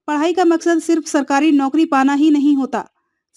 पढ़ाई का मकसद सिर्फ सरकारी नौकरी पाना ही नहीं होता।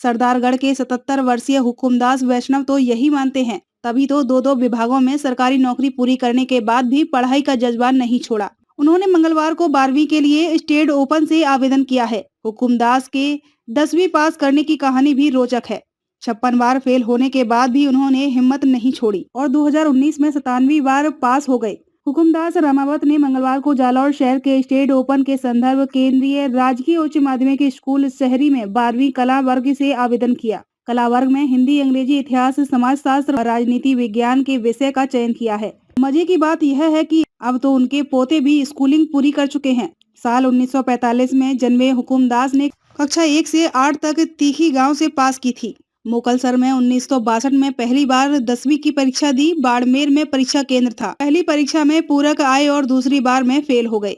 सरदारगढ़ के 77 वर्षीय हुकुमदास वैष्णव तो यही मानते हैं, तभी तो दो विभागों में सरकारी नौकरी पूरी करने के बाद भी पढ़ाई का जज्बा नहीं छोड़ा। उन्होंने मंगलवार को 12वीं के लिए स्टेट ओपन से आवेदन किया है। हुकुमदास के 10वीं पास करने की कहानी भी रोचक है। 56 बार फेल होने के बाद भी उन्होंने हिम्मत नहीं छोड़ी और 2019 में 97वीं बार पास हो गए। हुकुमदास रामावत ने मंगलवार को जालौर शहर के स्टेट ओपन के संदर्भ केंद्रीय राजकीय उच्च माध्यमिक स्कूल शहरी में 12वीं कला वर्ग से आवेदन किया। कला वर्ग में हिंदी, अंग्रेजी, इतिहास, समाजशास्त्र और राजनीति विज्ञान के विषय का चयन किया है। मजे की बात यह है कि अब तो उनके पोते भी स्कूलिंग पूरी कर चुके हैं। साल 1945 में जन्मे हुकुमदास ने कक्षा 1 से 8 तक तीखी गांव से पास की थी। मोकलसर में 1962 में पहली बार 10वीं की परीक्षा दी। बाड़मेर में परीक्षा केंद्र था। पहली परीक्षा में पूरक आए और दूसरी बार में फेल हो गए।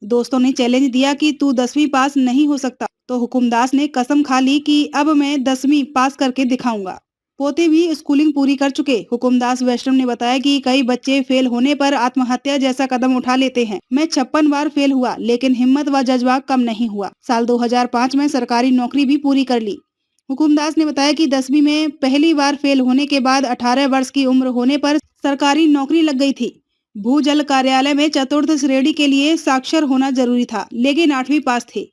दोस्तों ने चैलेंज दिया कि तू 10वीं पास नहीं हो सकता, तो हुकुमदास ने कसम खा ली कि अब मैं 10वीं पास करके दिखाऊंगा। पोते भी स्कूलिंग पूरी कर चुके। हुकुमदास वैष्णव ने बताया कि कई बच्चे फेल होने पर आत्महत्या जैसा कदम उठा लेते हैं। मैं 56 बार फेल हुआ, लेकिन हिम्मत व जज्बा कम नहीं हुआ। साल 2005 में सरकारी नौकरी भी पूरी कर ली। हुकुमदास ने बताया कि 10वीं में पहली बार फेल होने के बाद 18 वर्ष की उम्र होने पर सरकारी नौकरी लग गई थी। भूजल कार्यालय में चतुर्थ श्रेणी के लिए साक्षर होना जरूरी था, लेकिन 8वीं पास थे।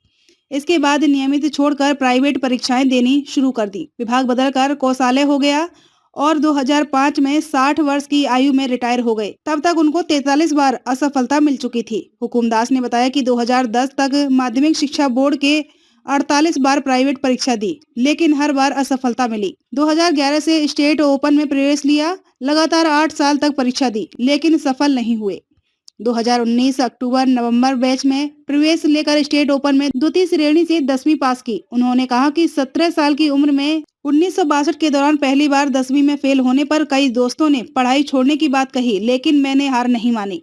इसके बाद नियमित छोड़कर प्राइवेट परीक्षाएं देनी शुरू कर दी। विभाग बदलकर कोषालय हो गया और 2005 में 60 वर्ष की आयु में रिटायर हो गए। तब तक उनको 43 बार असफलता मिल चुकी थी। हुकुमदास ने बताया कि 2010 तक माध्यमिक शिक्षा बोर्ड के 48 बार प्राइवेट परीक्षा दी, लेकिन हर बार असफलता मिली। 2011 से स्टेट ओपन में प्रवेश लिया। लगातार 8 साल तक परीक्षा दी, लेकिन सफल नहीं हुए। 2019 अक्टूबर-नवंबर बैच में प्रवेश लेकर स्टेट ओपन में द्वितीय श्रेणी से 10वीं पास की। उन्होंने कहा कि 17 साल की उम्र में 1962 के दौरान पहली बार 10वीं में फेल होने पर कई दोस्तों ने पढ़ाई छोड़ने की बात कही, लेकिन मैंने हार नहीं मानी।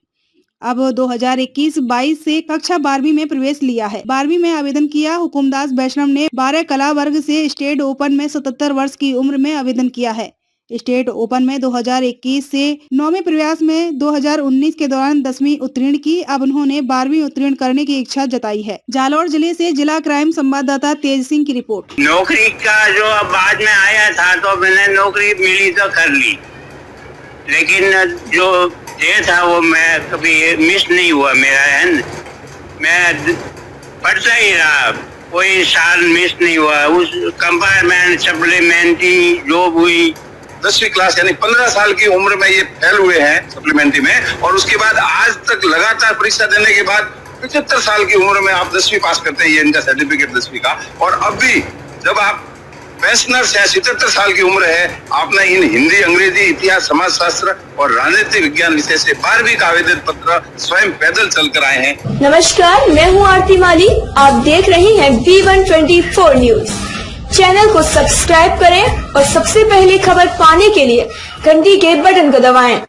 अब 2021-22 से कक्षा 12वीं में प्रवेश लिया है। 12वीं में आवेदन किया। हुकुमदास वैष्णव ने 12 कला वर्ग से स्टेट ओपन में 77 वर्ष की उम्र में आवेदन किया है। स्टेट ओपन में 2021 से 9वें प्रयास में 2019 के दौरान 10वीं उत्तीर्ण की। अब उन्होंने 12वीं उत्तीर्ण करने की इच्छा जताई है। जालौर जिले से जिला क्राइम संवाददाता तेज सिंह की रिपोर्ट। नौकरी का जो बाद में आया था तो मैंने नौकरी मिली तो कर ली, लेकिन जो ये था वो मैं कभी मिस नहीं हुआ मेरा, है न? मैं पढ़ता ही रहा, कोई साल मिस नहीं हुआ। उस कंपार्टमेंट सप्लीमेंट्री जॉब हुई। 10वीं क्लास यानी 15 साल की उम्र में ये फेल हुए हैं सप्लीमेंट्री में, और उसके बाद आज तक लगातार परीक्षा देने के बाद 75 साल की उम्र में आप 10वीं पास करते हैं। ये इनका सर्टिफिकेट 10वीं का। और अब भी जब आप पेंशनर्स है, 77 साल की उम्र है, आपने इन हिंदी, अंग्रेजी, इतिहास, समाजशास्त्र और राजनीति विज्ञान विषय से 12वीं का आवेदन पत्र स्वयं पैदल चलकर आए हैं। नमस्कार, मैं हूँ आरती माली। आप देख रहे हैं V124 न्यूज। चैनल को सब्सक्राइब करें और सबसे पहले खबर पाने के लिए घंटी के बटन को दबाएं।